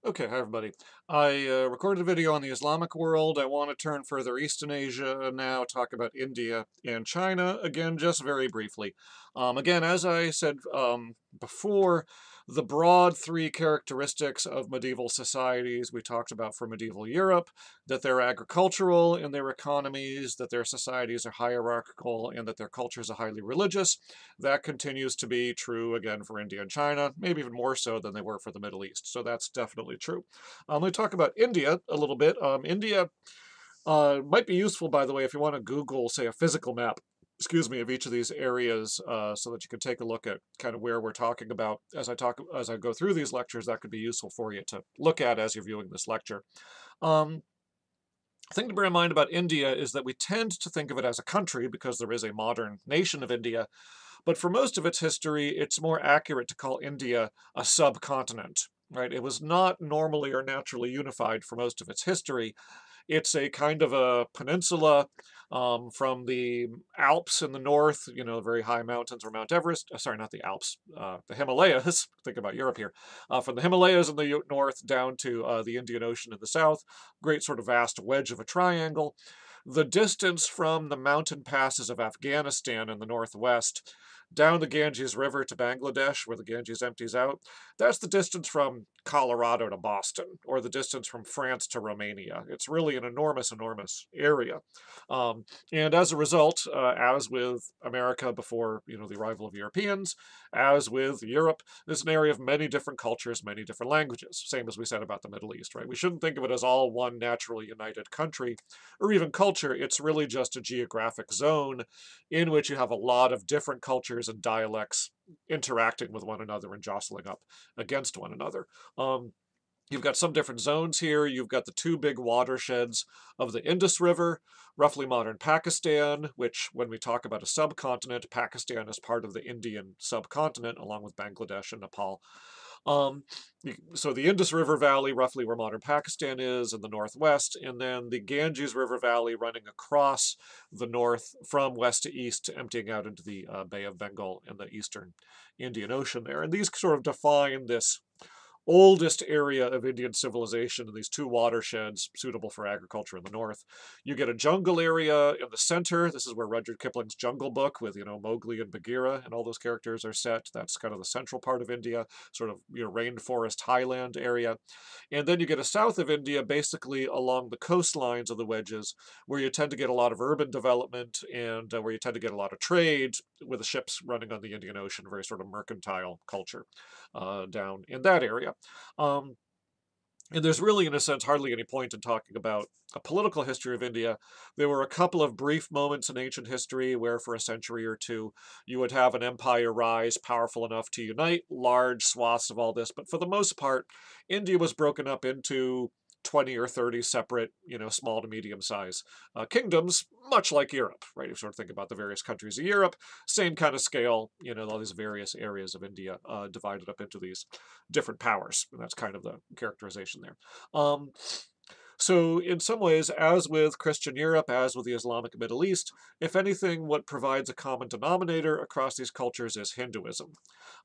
Okay, hi everybody. I recorded a video on the Islamic world. I want to turn further east in Asia now, talk about India and China, again, just very briefly. Again, as I said before, the broad three characteristics of medieval societies we talked about for medieval Europe, that they're agricultural in their economies, that their societies are hierarchical, and that their cultures are highly religious. That continues to be true again for India and China, maybe even more so than they were for the Middle East. So that's definitely true. Let me talk about India a little bit. India might be useful, by the way, if you want to Google, say, a physical map. Excuse me, of each of these areas, so that you can take a look at kind of where we're talking about as I go through these lectures. That could be useful for you to look at as you're viewing this lecture. Um, thing to bear in mind about India is that we tend to think of it as a country because there is a modern nation of India, but for most of its history, it's more accurate to call India a subcontinent, right? It was not normally or naturally unified for most of its history. It's a kind of a peninsula from the Alps in the north, very high mountains, or Mount Everest. Sorry, not the Alps, the Himalayas. Think about Europe here. From the Himalayas in the north down to the Indian Ocean in the south. Great sort of vast wedge of a triangle. The distance from the mountain passes of Afghanistan in the northwest down the Ganges River to Bangladesh, where the Ganges empties out, that's the distance from Colorado to Boston, or the distance from France to Romania. It's really an enormous, enormous area. And as a result, as with America before the arrival of Europeans, as with Europe, this is an area of many different cultures, many different languages. Same as we said about the Middle East, right? We shouldn't think of it as all one naturally united country or even culture. It's really just a geographic zone in which you have a lot of different cultures and dialects interacting with one another and jostling up against one another. Um, You've got some different zones here. You've got the two big watersheds of the Indus River, roughly modern Pakistan, which, when we talk about a subcontinent, Pakistan is part of the Indian subcontinent, along with Bangladesh and Nepal. Um, so the Indus River Valley, roughly where modern Pakistan is in the northwest, and then the Ganges River Valley running across the north from west to east, emptying out into the Bay of Bengal and the eastern Indian Ocean there. And these sort of define this oldest area of Indian civilization in these two watersheds suitable for agriculture in the north. You get a jungle area in the center. This is where Rudyard Kipling's Jungle Book with, Mowgli and Bagheera and all those characters are set. That's kind of the central part of India, sort of, rainforest highland area. And then you get a south of India, basically along the coastlines of the wedges, where you tend to get a lot of urban development and where you tend to get a lot of trade with the ships running on the Indian Ocean, very sort of mercantile culture down in that area. Um, and there's really, in a sense, hardly any point in talking about a political history of India. There were a couple of brief moments in ancient history where, for a century or two, you would have an empire rise powerful enough to unite large swaths of all this. But for the most part, India was broken up into 20 or 30 separate, small to medium size kingdoms, much like Europe, right? If you sort of think about the various countries of Europe, same kind of scale, all these various areas of India divided up into these different powers. And that's kind of the characterization there. Um, so, in some ways, as with Christian Europe, as with the Islamic Middle East, if anything, what provides a common denominator across these cultures is Hinduism.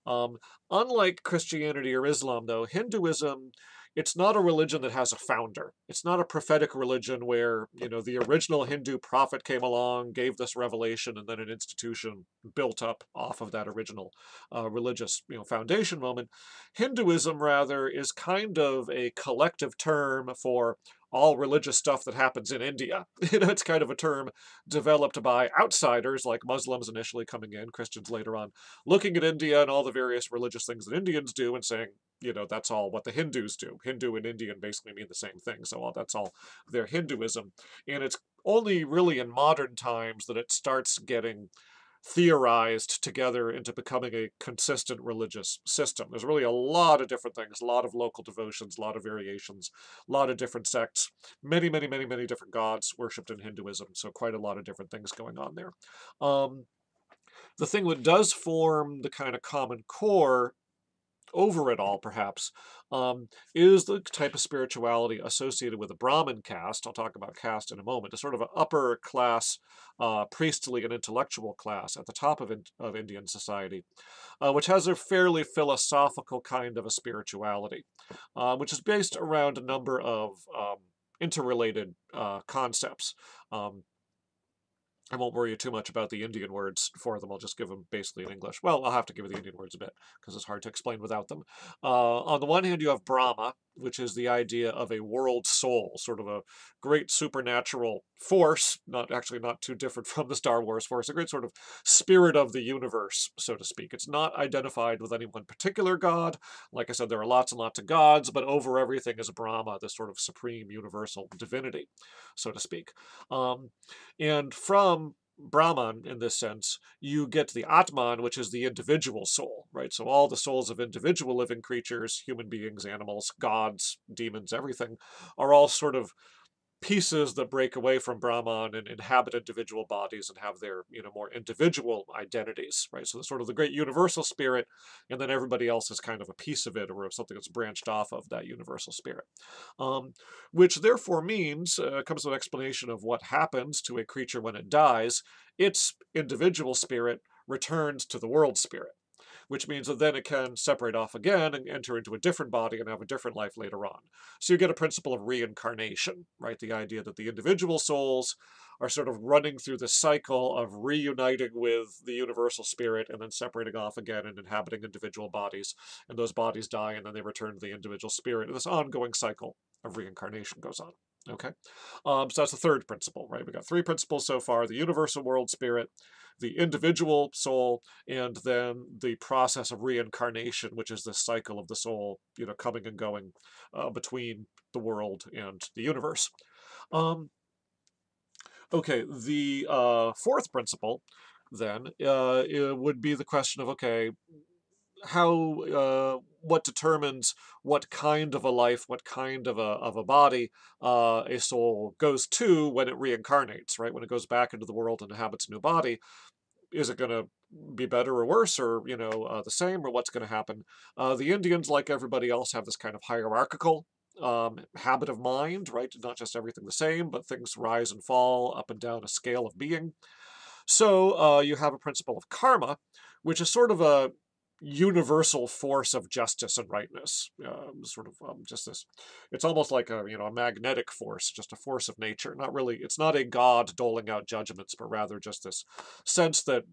Um, Unlike Christianity or Islam, though, Hinduism, it's not a religion that has a founder. It's not a prophetic religion where, the original Hindu prophet came along, gave this revelation, and then an institution built up off of that original religious, foundation moment. Hinduism, rather, is kind of a collective term for all religious stuff that happens in India. It's kind of a term developed by outsiders like Muslims initially coming in, Christians later on, looking at India and all the various religious things that Indians do and saying, that's all what the Hindus do. Hindu and Indian basically mean the same thing, so that's all their Hinduism. And it's only really in modern times that it starts getting theorized together into becoming a consistent religious system. There's really a lot of different things, a lot of local devotions, a lot of variations, a lot of different sects, many, many, many, many different gods worshipped in Hinduism. So quite a lot of different things going on there. Um, the thing that does form the kind of common core over it all, perhaps, is the type of spirituality associated with the Brahmin caste. I'll talk about caste in a moment. A sort of an upper class, priestly and intellectual class at the top of Indian society, which has a fairly philosophical kind of a spirituality, which is based around a number of interrelated concepts. Um, I won't worry you too much about the Indian words for them. I'll just give them basically in English. Well, I'll have to give you the Indian words a bit because it's hard to explain without them. On the one hand, you have Brahma, which is the idea of a world soul, sort of a great supernatural force, not too different from the Star Wars force, a great sort of spirit of the universe, so to speak. It's not identified with any one particular god. Like I said, there are lots and lots of gods, but over everything is Brahma, this sort of supreme universal divinity, so to speak. Um, and from Brahman, in this sense, you get the Atman, which is the individual soul, right? So all the souls of individual living creatures, human beings, animals, gods, demons, everything, are all sort of pieces that break away from Brahman and inhabit individual bodies and have their, more individual identities, right? So sort of the great universal spirit, and then everybody else is kind of a piece of it or something that's branched off of that universal spirit. Which therefore means, comes to an explanation of what happens to a creature when it dies. Its individual spirit returns to the world spirit, which means that then it can separate off again and enter into a different body and have a different life later on. So you get a principle of reincarnation, right? The idea that the individual souls are sort of running through the cycle of reuniting with the universal spirit and then separating off again and inhabiting individual bodies. And those bodies die and then they return to the individual spirit. And this ongoing cycle of reincarnation goes on. Okay, so that's the third principle, right? We got three principles so far: the universal world spirit, the individual soul, and then the process of reincarnation, which is the cycle of the soul, coming and going between the world and the universe. Um, okay, the fourth principle then it would be the question of, okay, what determines what kind of a life, what kind of a body a soul goes to when it reincarnates, right? When it goes back into the world and inhabits a new body, is it going to be better or worse, or the same, or what's going to happen? The Indians, like everybody else, have this kind of hierarchical habit of mind, right? Not just everything the same, but things rise and fall up and down a scale of being. So you have a principle of karma, which is sort of a universal force of justice and rightness. Just this, it's almost like a magnetic force, just a force of nature. Not really, it's not a god doling out judgments, but rather just this sense that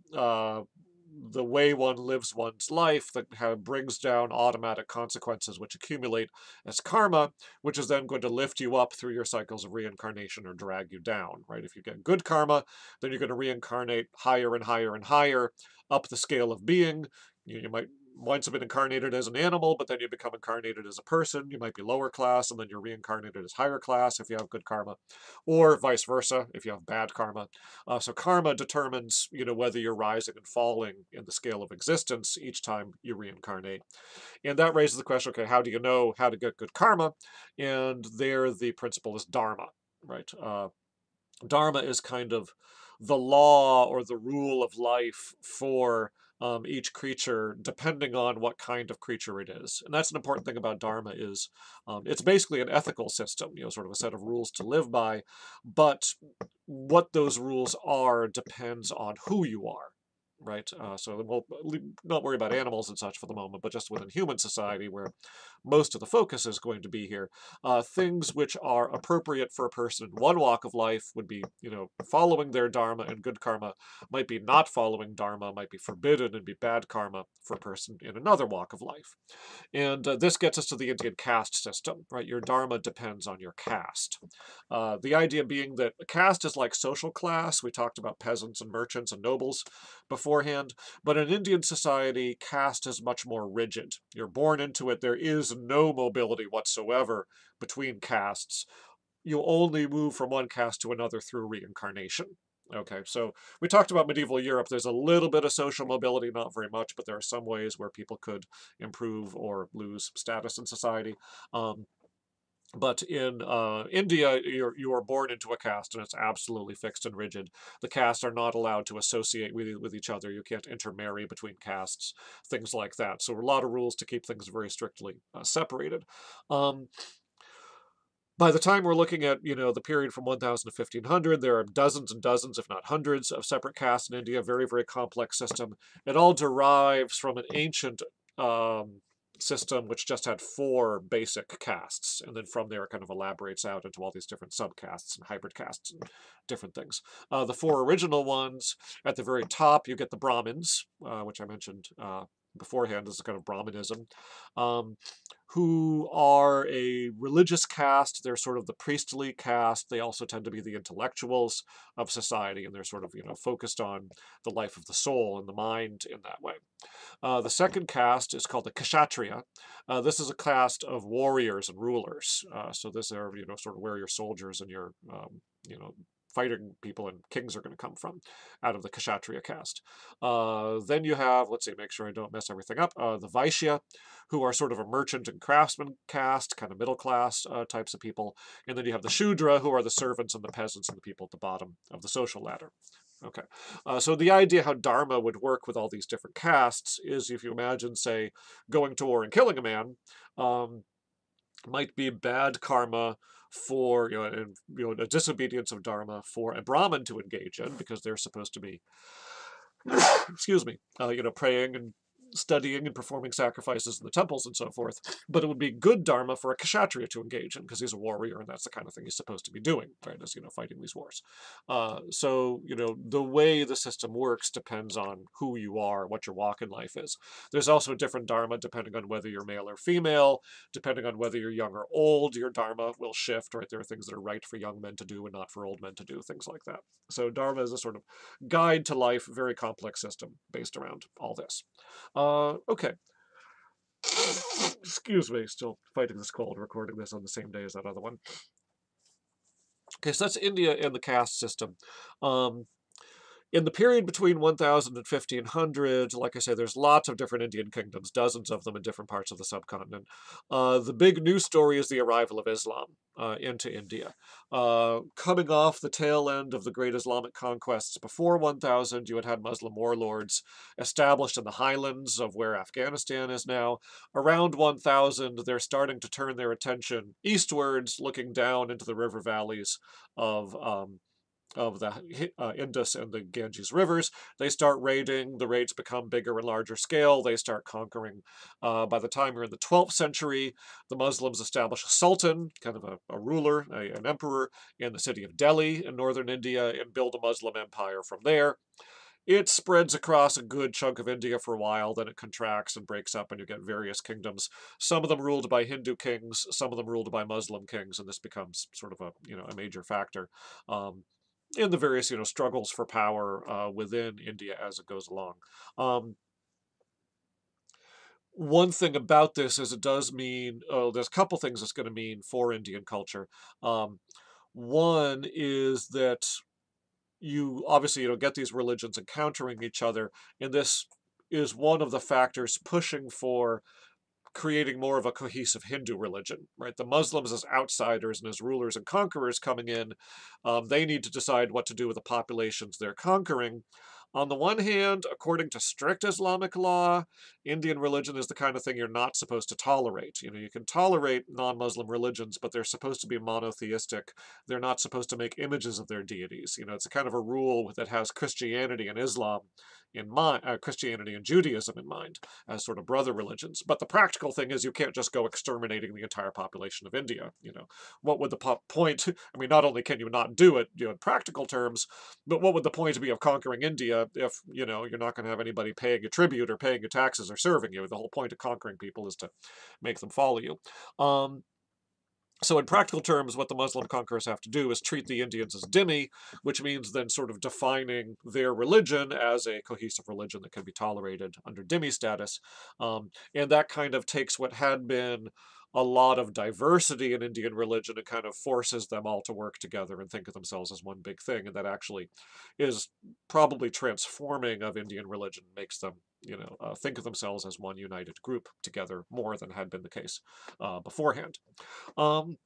the way one lives one's life that brings down automatic consequences which accumulate as karma, which is then going to lift you up through your cycles of reincarnation or drag you down, right? If you get good karma, then you're going to reincarnate higher and higher and higher up the scale of being. You might once have been incarnated as an animal, but then you become incarnated as a person. You might be lower class, and then you're reincarnated as higher class if you have good karma, or vice versa if you have bad karma. So karma determines, whether you're rising and falling in the scale of existence each time you reincarnate. And that raises the question, okay, how do you know how to get good karma? And there the principle is dharma, right? Dharma is kind of the law or the rule of life for each creature, depending on what kind of creature it is. And that's an important thing about Dharma is it's basically an ethical system, sort of a set of rules to live by. But what those rules are depends on who you are. Right, so we'll not worry about animals and such for the moment, but just within human society, where most of the focus is going to be here, things which are appropriate for a person in one walk of life would be, following their dharma and good karma, might be not following dharma, might be forbidden and be bad karma for a person in another walk of life. And this gets us to the Indian caste system, right? Your dharma depends on your caste. The idea being that a caste is like social class. We talked about peasants and merchants and nobles beforehand, but in Indian society, caste is much more rigid. You're born into it. There is no mobility whatsoever between castes. You only move from one caste to another through reincarnation. Okay, so we talked about medieval Europe. There's a little bit of social mobility, not very much, but there are some ways where people could improve or lose status in society. Um, But in India, you are born into a caste, and it's absolutely fixed and rigid. The castes are not allowed to associate with each other. You can't intermarry between castes, things like that. So a lot of rules to keep things very strictly separated. Um, by the time we're looking at, the period from 1000 to 1500, there are dozens and dozens, if not hundreds, of separate castes in India. Very, very complex system. It all derives from an ancient um, system which just had four basic castes, and then from there it kind of elaborates out into all these different subcastes and hybrid castes and different things. The four original ones, at the very top, you get the Brahmins, which I mentioned beforehand. This is kind of Brahmanism. Um, who are a religious caste. They're sort of the priestly caste. They also tend to be the intellectuals of society, and they're sort of, focused on the life of the soul and the mind in that way. The second caste is called the Kshatriya. This is a caste of warriors and rulers. So this are, sort of where your soldiers and your, fighting people and kings are going to come from, out of the Kshatriya caste. Then you have, let's see, make sure I don't mess everything up, the Vaishya, who are sort of a merchant and craftsman caste, kind of middle class types of people. And then you have the Shudra, who are the servants and the peasants and the people at the bottom of the social ladder. Okay, so the idea how Dharma would work with all these different castes is, if you imagine, say, going to war and killing a man, um, might be bad karma for, and, a disobedience of Dharma for a Brahmin to engage in, because they're supposed to be, excuse me, praying and studying and performing sacrifices in the temples and so forth. But it would be good dharma for a kshatriya to engage in, because he's a warrior and that's the kind of thing he's supposed to be doing, right? Is, fighting these wars. So, the way the system works depends on who you are, what your walk in life is. There's also different dharma depending on whether you're male or female, depending on whether you're young or old. Your dharma will shift, right? There are things that are right for young men to do and not for old men to do, things like that. So dharma is a sort of guide to life, very complex system based around all this. Okay. Excuse me, still fighting this cold, recording this on the same day as that other one. Okay, so that's India and the caste system. Um, in the period between 1000 and 1500, like I say, there's lots of different Indian kingdoms, dozens of them in different parts of the subcontinent. The big news story is the arrival of Islam into India. Coming off the tail end of the great Islamic conquests before 1000, you had Muslim warlords established in the highlands of where Afghanistan is now. Around 1000, they're starting to turn their attention eastwards, looking down into the river valleys of the Indus and the Ganges rivers. They start raiding. The raids become bigger and larger scale. They start conquering. By the time we're in the 12th century, the Muslims establish a sultan, kind of a ruler, an emperor, in the city of Delhi in northern India, and build a Muslim empire from there. It spreads across a good chunk of India for a while, then it contracts and breaks up, and you get various kingdoms. Some of them ruled by Hindu kings, some of them ruled by Muslim kings, and this becomes sort of a major factor. In the various, struggles for power within India as it goes along. Um, One thing about this is it does mean, there's a couple things it's going to mean for Indian culture. Um, One is that you obviously, get these religions encountering each other, and this is one of the factors pushing for creating more of a cohesive Hindu religion, right? The Muslims as outsiders and as rulers and conquerors coming in, they need to decide what to do with the populations they're conquering. On the one hand, according to strict Islamic law, Indian religion is the kind of thing you're not supposed to tolerate. You can tolerate non-Muslim religions, but they're supposed to be monotheistic. They're not supposed to make images of their deities. It's a kind of a rule that has Christianity and Islam in mind, Christianity and Judaism in mind, as sort of brother religions. But the practical thing is you can't just go exterminating the entire population of India. What would the point? I mean, not only can you not do it, in practical terms, but what would the point be of conquering India if, you're not going to have anybody paying you tribute or paying you taxes or serving you? The whole point of conquering people is to make them follow you. So in practical terms, what the Muslim conquerors have to do is treat the Indians as dhimmi, which means then sort of defining their religion as a cohesive religion that can be tolerated under dhimmi status. And that kind of takes what had been a lot of diversity in Indian religion and kind of forces them all to work together and think of themselves as one big thing. And that actually is probably transforming of Indian religion, makes them, think of themselves as one united group together more than had been the case beforehand. Um,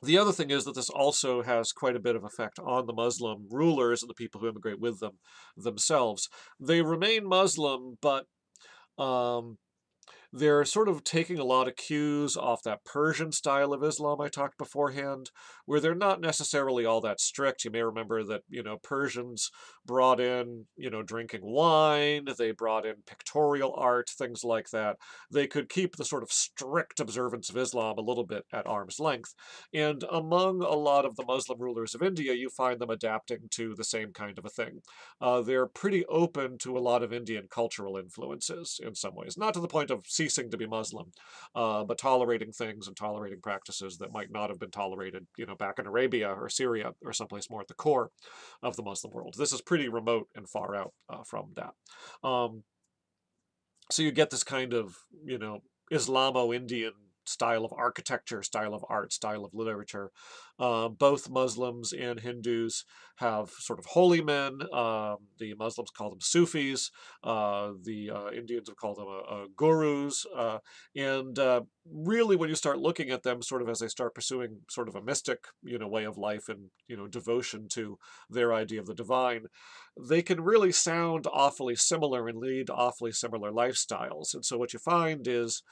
The other thing is that this also has quite a bit of effect on the Muslim rulers and the people who immigrate with them themselves. They remain Muslim, but um, they're sort of taking a lot of cues off that Persian style of Islam I talked beforehand, where they're not necessarily all that strict. You may remember that, Persians brought in, drinking wine, they brought in pictorial art, things like that. They could keep the sort of strict observance of Islam a little bit at arm's length. And among a lot of the Muslim rulers of India, you find them adapting to the same kind of a thing. They're pretty open to a lot of Indian cultural influences in some ways, not to the point of ceasing to be Muslim, but tolerating things and tolerating practices that might not have been tolerated, back in Arabia or Syria or someplace more at the core of the Muslim world. This is pretty remote and far out from that. Um, so you get this kind of, Islamo-Indian style of architecture, style of art, style of literature. Both Muslims and Hindus have sort of holy men. The Muslims call them Sufis. The Indians would call them gurus. And really, when you start looking at them, sort of as they start pursuing sort of a mystic, way of life and devotion to their idea of the divine, they can really sound awfully similar and lead awfully similar lifestyles. And so what you find is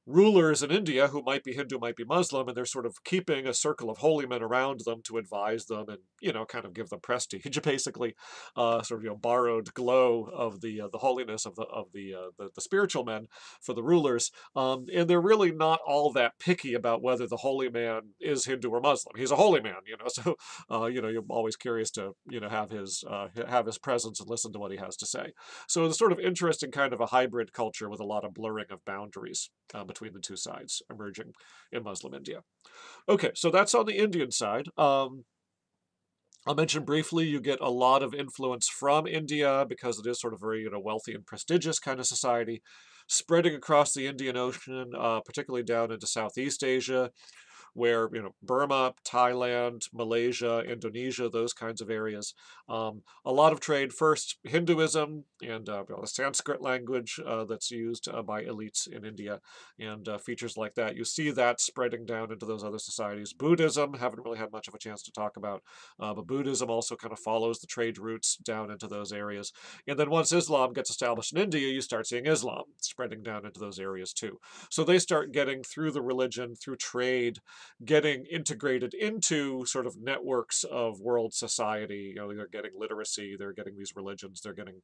rulers in India who might be Hindu, might be Muslim, and they're sort of keeping a circle of holy men around them to advise them and, kind of give them prestige, basically, sort of, borrowed glow of the holiness of the spiritual men for the rulers. And they're really not all that picky about whether the holy man is Hindu or Muslim. He's a holy man, so, you're always curious to, have his presence and listen to what he has to say. So it's sort of interesting kind of a hybrid culture with a lot of blurring of boundaries between the two sides emerging in Muslim India. Okay, so that's on the Indian side. I'll mention briefly, you get a lot of influence from India because it is sort of very, wealthy and prestigious kind of society, spreading across the Indian Ocean, particularly down into Southeast Asia, where Burma, Thailand, Malaysia, Indonesia, those kinds of areas. A lot of trade. First, Hinduism and the Sanskrit language that's used by elites in India, and features like that. You see that spreading down into those other societies. Buddhism, haven't really had much of a chance to talk about, but Buddhism also kind of follows the trade routes down into those areas. And then once Islam gets established in India, you start seeing Islam spreading down into those areas too. So they start getting through the religion, through trade, getting integrated into sort of networks of world society. They're getting literacy, they're getting these religions, they're getting,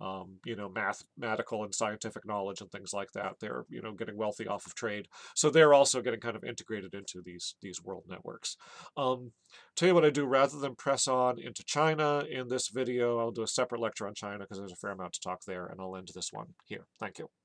mathematical and scientific knowledge and things like that. They're, getting wealthy off of trade. So they're also getting kind of integrated into these world networks. Tell you what I do, rather than press on into China in this video, I'll do a separate lecture on China because there's a fair amount to talk there, and I'll end this one here. Thank you.